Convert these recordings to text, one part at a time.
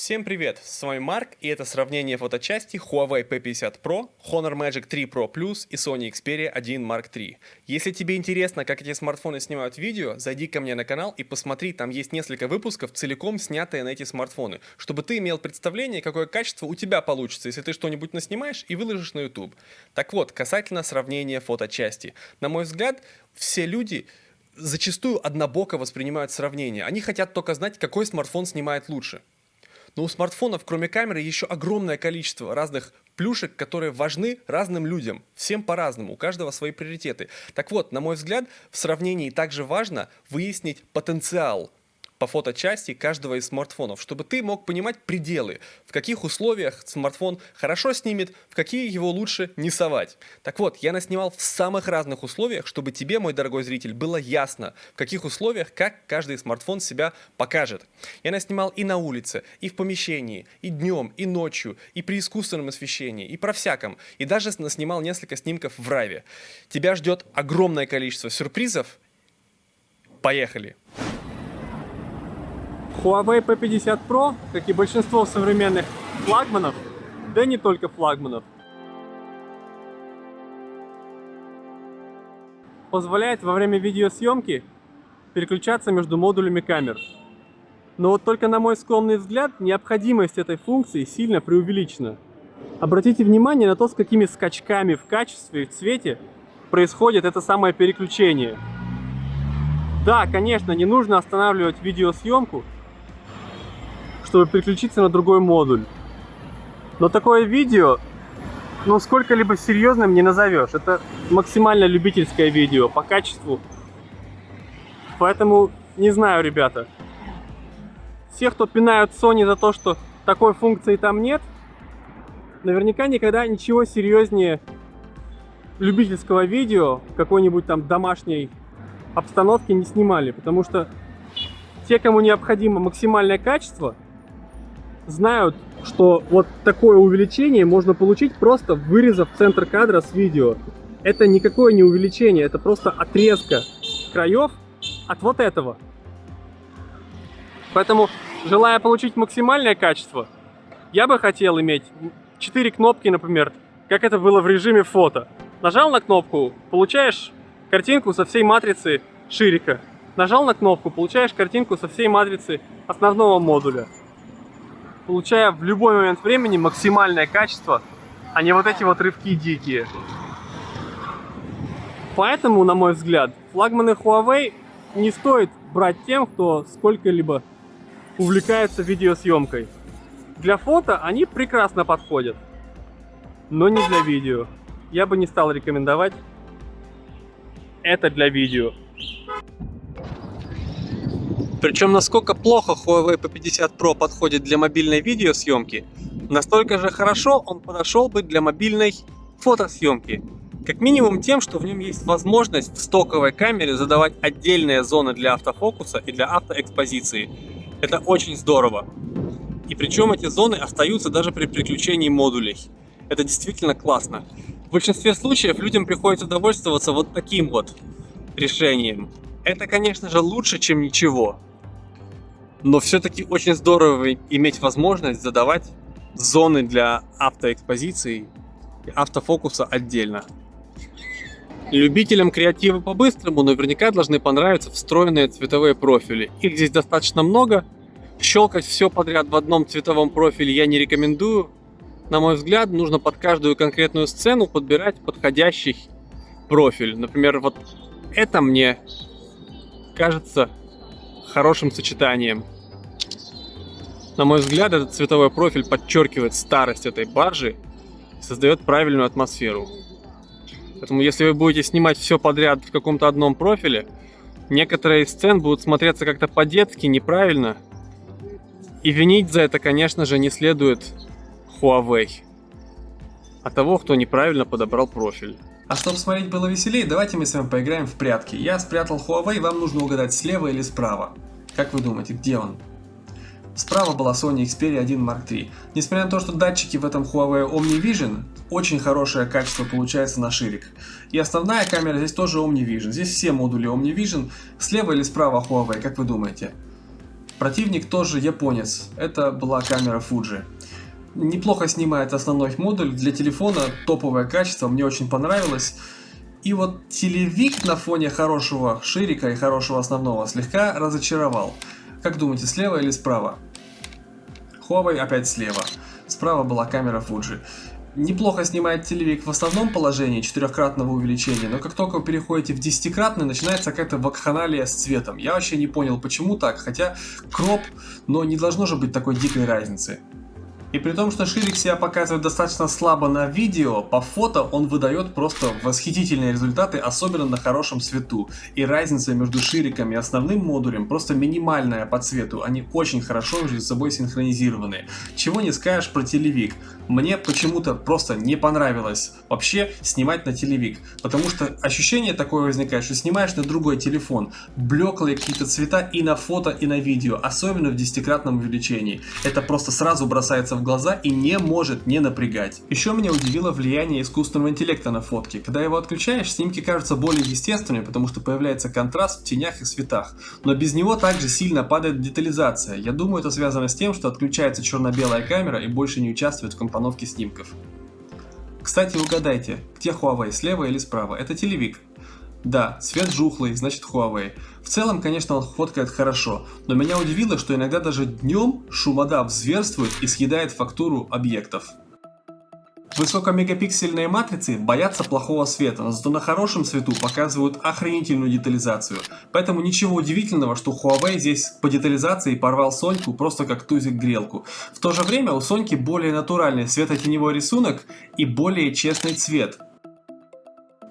Всем привет, с вами Марк, и это сравнение фоточасти Huawei P50 Pro, Honor Magic 3 Pro Plus и Sony Xperia 1 Mark III. Если тебе интересно, как эти смартфоны снимают видео, зайди ко мне на канал и посмотри, там есть несколько выпусков, целиком снятые на эти смартфоны, чтобы ты имел представление, какое качество у тебя получится, если ты что-нибудь наснимаешь и выложишь на YouTube. Так вот, касательно сравнения фоточасти. На мой взгляд, все люди зачастую однобоко воспринимают сравнение. Они хотят только знать, какой смартфон снимает лучше. Но у смартфонов, кроме камеры, еще огромное количество разных плюшек, которые важны разным людям. Всем по-разному, у каждого свои приоритеты. Так вот, на мой взгляд, в сравнении также важно выяснить потенциал по фоточасти каждого из смартфонов, чтобы ты мог понимать пределы, в каких условиях смартфон хорошо снимет, в какие его лучше не совать. Так вот, я наснимал в самых разных условиях, чтобы тебе, мой дорогой зритель, было ясно, в каких условиях, как каждый смартфон себя покажет. Я наснимал и на улице, и в помещении, и днем, и ночью, и при искусственном освещении, и про всяком, и даже наснимал несколько снимков в RAW. Тебя ждет огромное количество сюрпризов. Поехали! Huawei P50 Pro, как и большинство современных флагманов, да не только флагманов, позволяет во время видеосъемки переключаться между модулями камер. Но вот только на мой скромный взгляд, необходимость этой функции сильно преувеличена. Обратите внимание на то, с какими скачками в качестве и в цвете происходит это самое переключение. Да, конечно, не нужно останавливать видеосъемку, чтобы переключиться на другой модуль. Но такое видео, сколько-либо серьезным не назовешь. Это максимально любительское видео по качеству. Поэтому, не знаю, ребята. Все, кто пинают Sony за то, что такой функции там нет, наверняка никогда ничего серьезнее любительского видео в какой-нибудь там домашней обстановке не снимали. Потому что те, кому необходимо максимальное качество, знают, что вот такое увеличение можно получить, просто вырезав центр кадра с видео. Это никакое не увеличение, это просто отрезка краев от вот этого. Поэтому, желая получить максимальное качество, я бы хотел иметь 4 кнопки, например, как это было в режиме фото. Нажал на кнопку, получаешь картинку со всей матрицы ширика. Нажал на кнопку, получаешь картинку со всей матрицы основного модуля, получая в любой момент времени максимальное качество, а не вот эти вот рывки дикие. Поэтому, на мой взгляд, флагманы Huawei не стоит брать тем, кто сколько-либо увлекается видеосъемкой. Для фото они прекрасно подходят, но не для видео. Я бы не стал рекомендовать это для видео. Причем насколько плохо Huawei P50 Pro подходит для мобильной видеосъемки, настолько же хорошо он подошел бы для мобильной фотосъемки. Как минимум тем, что в нем есть возможность в стоковой камере задавать отдельные зоны для автофокуса и для автоэкспозиции. Это очень здорово. И причем эти зоны остаются даже при переключении модулей. Это действительно классно. В большинстве случаев людям приходится довольствоваться вот таким вот решением. Это, конечно же, лучше, чем ничего. Но все-таки очень здорово иметь возможность задавать зоны для автоэкспозиции и автофокуса отдельно. Любителям креатива по-быстрому наверняка должны понравиться встроенные цветовые профили. Их здесь достаточно много. Щелкать все подряд в одном цветовом профиле я не рекомендую. На мой взгляд, нужно под каждую конкретную сцену подбирать подходящий профиль. Например, вот это мне кажется хорошим сочетанием. На мой взгляд, этот цветовой профиль подчеркивает старость этой баржи и создает правильную атмосферу. Поэтому если вы будете снимать все подряд в каком-то одном профиле, некоторые из сцен будут смотреться как-то по-детски, неправильно. И винить за это, конечно же, не следует Huawei, а того, кто неправильно подобрал профиль. А чтобы смотреть было веселее, давайте мы с вами поиграем в прятки. Я спрятал Huawei, вам нужно угадать, слева или справа. Как вы думаете, где он? Справа была Sony Xperia 1 Mark III. Несмотря на то, что датчики в этом Huawei OmniVision, очень хорошее качество получается на ширик. И основная камера здесь тоже OmniVision. Здесь все модули OmniVision. Слева или справа Huawei, как вы думаете? Противник тоже японец, это была камера Fuji. Неплохо снимает основной модуль, для телефона топовое качество, мне очень понравилось. И вот телевик на фоне хорошего ширика и хорошего основного слегка разочаровал. Как думаете, слева или справа? Huawei опять слева. Справа была камера Fuji. Неплохо снимает телевик в основном положении 4-кратного увеличения, но как только вы переходите в 10-кратное, начинается какая-то вакханалия с цветом. Я вообще не понял, почему так, хотя кроп, но не должно же быть такой дикой разницы. И при том, что ширик себя показывает достаточно слабо на видео, по фото он выдает просто восхитительные результаты, особенно на хорошем свету. И разница между шириком и основным модулем просто минимальная по цвету, они очень хорошо между собой синхронизированы. Чего не скажешь про телевик. Мне почему-то просто не понравилось вообще снимать на телевик, потому что ощущение такое возникает, что снимаешь на другой телефон, блеклые какие-то цвета и на фото, и на видео, особенно в 10-кратном увеличении. Это просто сразу бросается в глаза и не может не напрягать. Еще меня удивило влияние искусственного интеллекта на фотки. Когда его отключаешь, снимки кажутся более естественными, потому что появляется контраст в тенях и светах. Но без него также сильно падает детализация. Я думаю, это связано с тем, что отключается черно-белая камера и больше не участвует в компоновке снимков. Кстати, угадайте, где Huawei, слева или справа? Это телевик. Да, цвет жухлый, значит Huawei. В целом, конечно, он фоткает хорошо, но меня удивило, что иногда даже днем шумодав зверствует и съедает фактуру объектов. Высокомегапиксельные матрицы боятся плохого света, но зато на хорошем свету показывают охренительную детализацию. Поэтому ничего удивительного, что Huawei здесь по детализации порвал Соньку просто как тузик грелку. В то же время у Соньки более натуральный светотеневой рисунок и более честный цвет.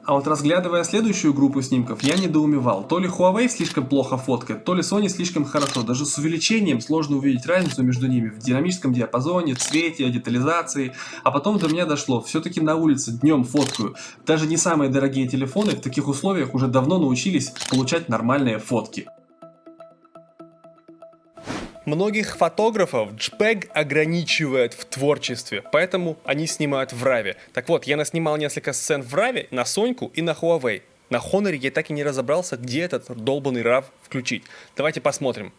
А вот разглядывая следующую группу снимков, я недоумевал. То ли Huawei слишком плохо фоткает, то ли Sony слишком хорошо. Даже с увеличением сложно увидеть разницу между ними в динамическом диапазоне, цвете, детализации. А потом до меня дошло, все-таки на улице днем фоткаю. Даже не самые дорогие телефоны в таких условиях уже давно научились получать нормальные фотки. Многих фотографов JPEG ограничивает в творчестве, поэтому они снимают в RAW. Так вот, я наснимал несколько сцен в RAW на Соньку и на Huawei. На Honor я так и не разобрался, где этот долбанный RAW включить. Давайте посмотрим.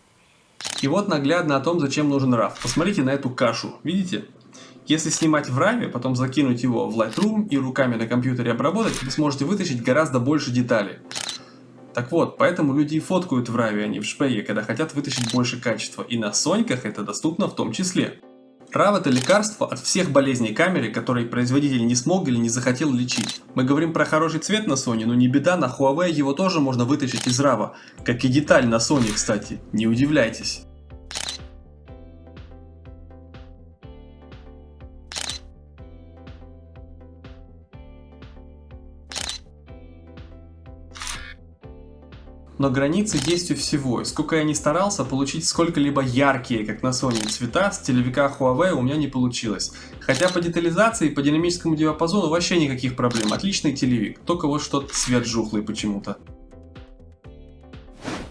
И вот наглядно о том, зачем нужен RAW. Посмотрите на эту кашу, видите? Если снимать в RAW, потом закинуть его в Lightroom и руками на компьютере обработать, вы сможете вытащить гораздо больше деталей. Так вот, поэтому люди и фоткают в RAW, а не в JPEG, когда хотят вытащить больше качества. И на Соньках это доступно в том числе. RAW это лекарство от всех болезней камеры, которые производитель не смог или не захотел лечить. Мы говорим про хороший цвет на Sony, но не беда, на Huawei его тоже можно вытащить из RAW. Как и деталь на Sony, кстати, не удивляйтесь. Но границы есть у всего, и сколько я ни старался, получить сколько-либо яркие, как на Sony, цвета с телевика Huawei у меня не получилось. Хотя по детализации и по динамическому диапазону вообще никаких проблем, отличный телевик, только вот что-то цвет жухлый почему-то.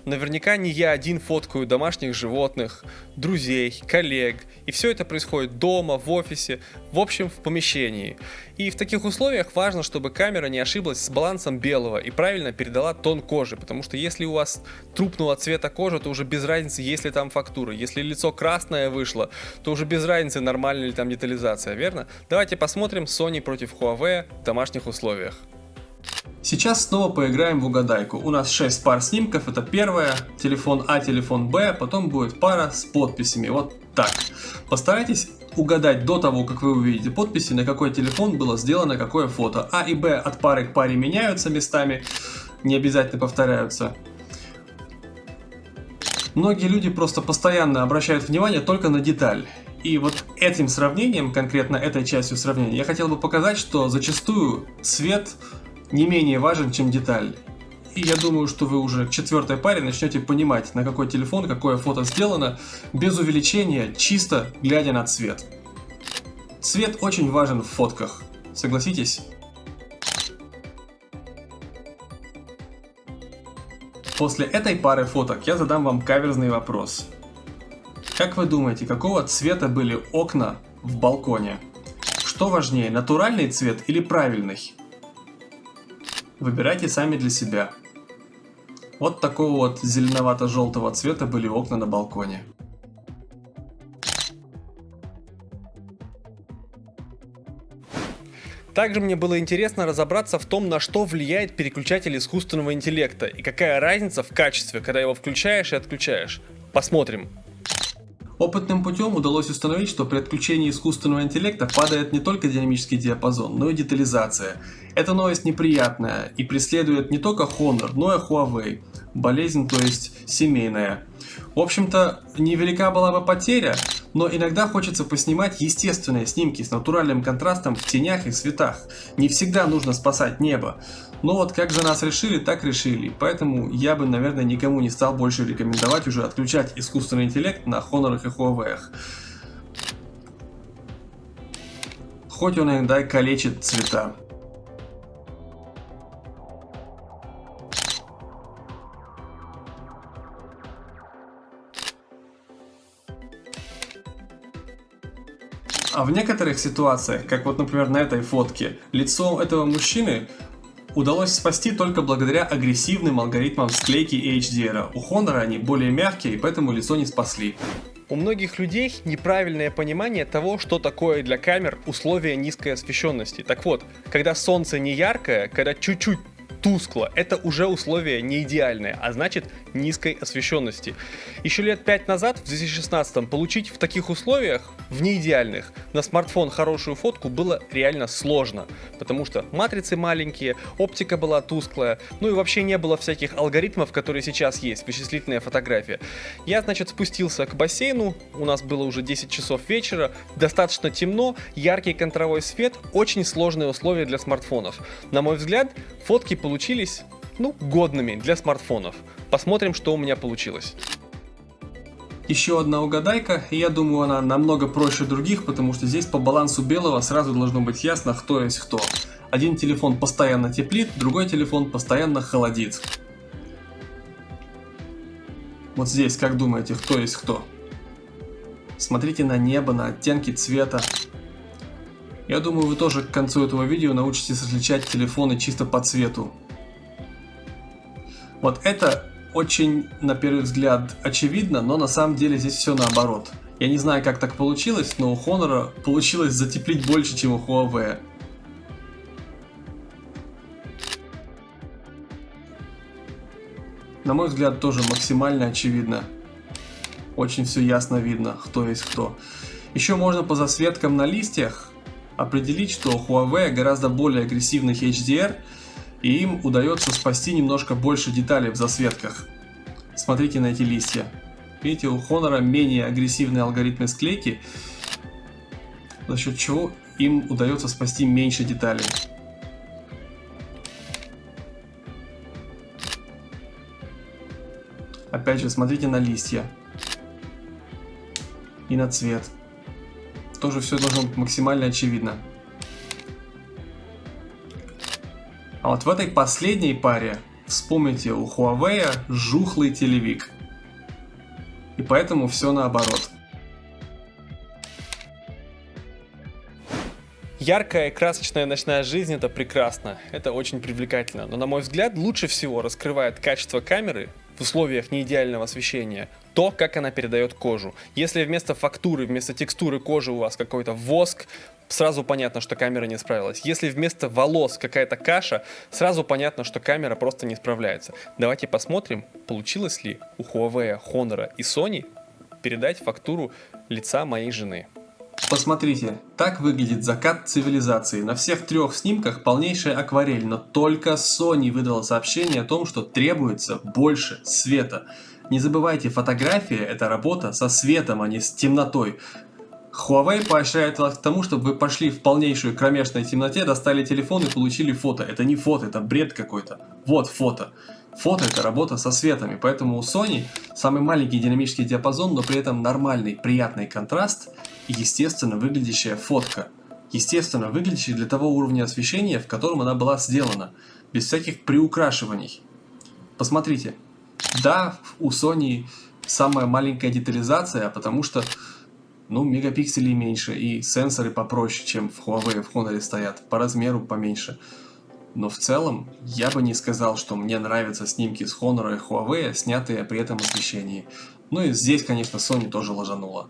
Наверняка не я один фоткаю домашних животных, друзей, коллег, и все это происходит дома, в офисе, в общем, в помещении. И в таких условиях важно, чтобы камера не ошиблась с балансом белого и правильно передала тон кожи, потому что если у вас трупного цвета кожа, то уже без разницы, есть ли там фактура. Если лицо красное вышло, то уже без разницы, нормальная ли там детализация, верно? Давайте посмотрим Sony против Huawei в домашних условиях. Сейчас снова поиграем в угадайку. У нас 6 пар снимков, это первая, телефон А, телефон Б, потом будет пара с подписями, вот так. Постарайтесь угадать до того, как вы увидите подписи, на какой телефон было сделано какое фото. А и Б от пары к паре меняются местами, не обязательно повторяются. Многие люди просто постоянно обращают внимание только на деталь. И вот этим сравнением, конкретно этой частью сравнения, я хотел бы показать, что зачастую цвет не менее важен, чем деталь. И я думаю, что вы уже к 4-й паре начнете понимать, на какой телефон какое фото сделано, без увеличения, чисто глядя на цвет. Цвет очень важен в фотках, согласитесь? После этой пары фоток я задам вам каверзный вопрос. Как вы думаете, какого цвета были окна в балконе? Что важнее, натуральный цвет или правильный? Выбирайте сами для себя. Вот такого вот зеленовато-желтого цвета были окна на балконе. Также мне было интересно разобраться в том, на что влияет переключатель искусственного интеллекта и какая разница в качестве, когда его включаешь и отключаешь. Посмотрим. Опытным путем удалось установить, что при отключении искусственного интеллекта падает не только динамический диапазон, но и детализация. Эта новость неприятная и преследует не только Honor, но и Huawei. Болезнь, то есть семейная. В общем-то, невелика была бы потеря, но иногда хочется поснимать естественные снимки с натуральным контрастом в тенях и цветах. Не всегда нужно спасать небо. Но вот как за нас решили, так решили. Поэтому я бы, наверное, никому не стал больше рекомендовать уже отключать искусственный интеллект на Honor и Huawei. Хоть он иногда и калечит цвета. А в некоторых ситуациях, как вот, например, на этой фотке, лицо этого мужчины удалось спасти только благодаря агрессивным алгоритмам склейки и HDR. У Honor они более мягкие, и поэтому лицо не спасли. У многих людей неправильное понимание того, что такое для камер условия низкой освещенности. Так вот, когда солнце не яркое, когда чуть-чуть тускло, это уже условие не идеальное, а значит низкой освещенности. Еще лет 5 назад, в 2016, получить в таких условиях, в неидеальных, на смартфон хорошую фотку было реально сложно, потому что матрицы маленькие, оптика была тусклая, ну и вообще не было всяких алгоритмов, которые сейчас есть, вычислительная фотография. Я, значит, спустился к бассейну, у нас было уже 10 часов вечера, достаточно темно, яркий контровой свет, очень сложные условия для смартфонов. На мой взгляд, фотки получились, годными для смартфонов. Посмотрим, что у меня получилось. Еще одна угадайка, и я думаю, она намного проще других, потому что здесь по балансу белого сразу должно быть ясно, кто есть кто. Один телефон постоянно теплит, другой телефон постоянно холодит. Вот здесь, как думаете, кто есть кто? Смотрите на небо, на оттенки цвета. Я думаю, вы тоже к концу этого видео научитесь различать телефоны чисто по цвету. Вот это очень, на первый взгляд, очевидно, но на самом деле здесь все наоборот. Я не знаю, как так получилось, но у Honor получилось затеплить больше, чем у Huawei. На мой взгляд, тоже максимально очевидно. Очень все ясно видно, кто есть кто. Еще можно по засветкам на листьях определить, что у Huawei гораздо более агрессивный HDR, и им удается спасти немножко больше деталей в засветках. Смотрите на эти листья. Видите, у Honor менее агрессивные алгоритмы склейки, за счет чего им удается спасти меньше деталей. Опять же, смотрите на листья и на цвет. Тоже все должно быть максимально очевидно. А вот в этой последней паре, вспомните, у Huawei жухлый телевик. И поэтому все наоборот. Яркая и красочная ночная жизнь — это прекрасно, это очень привлекательно, но, на мой взгляд, лучше всего раскрывает качество камеры в условиях неидеального освещения то, как она передает кожу. Если вместо фактуры, вместо текстуры кожи у вас какой-то воск, сразу понятно, что камера не справилась. Если вместо волос какая-то каша, сразу понятно, что камера просто не справляется. Давайте посмотрим, получилось ли у Huawei, Honor и Sony передать фактуру лица моей жены. Посмотрите, так выглядит закат цивилизации. На всех трех снимках полнейшая акварель, но только Sony выдала сообщение о том, что требуется больше света. Не забывайте, фотография — это работа со светом, а не с темнотой. Huawei поощряет вас к тому, чтобы вы пошли в полнейшую кромешной темноте, достали телефон и получили фото. Это не фото, это бред какой-то. Вот фото. Фото — это работа со светами, поэтому у Sony самый маленький динамический диапазон, но при этом нормальный, приятный контраст и естественно выглядящая фотка. Естественно выглядящая для того уровня освещения, в котором она была сделана, без всяких приукрашиваний. Посмотрите. Да, у Sony самая маленькая детализация, потому что мегапикселей меньше и сенсоры попроще, чем в Huawei и в Honor стоят, по размеру поменьше. Но в целом, я бы не сказал, что мне нравятся снимки с Honor и Huawei, снятые при этом освещении. Ну и здесь, конечно, Sony тоже ложанула.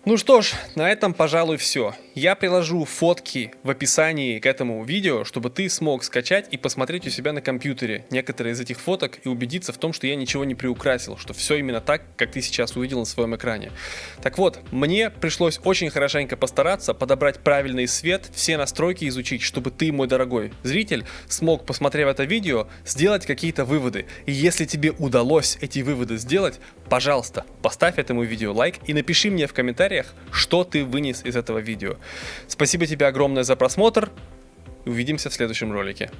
Ну что ж, на этом, пожалуй, все. Я приложу фотки в описании к этому видео, чтобы ты смог скачать и посмотреть у себя на компьютере некоторые из этих фоток и убедиться в том, что я ничего не приукрасил, что все именно так, как ты сейчас увидел на своем экране. Так вот, мне пришлось очень хорошенько постараться, подобрать правильный свет, все настройки изучить, чтобы ты, мой дорогой зритель, смог, посмотрев это видео, сделать какие-то выводы. И если тебе удалось эти выводы сделать, пожалуйста, поставь этому видео лайк и напиши мне в комментариях, что ты вынес из этого видео. Спасибо тебе огромное за просмотр. Увидимся в следующем ролике.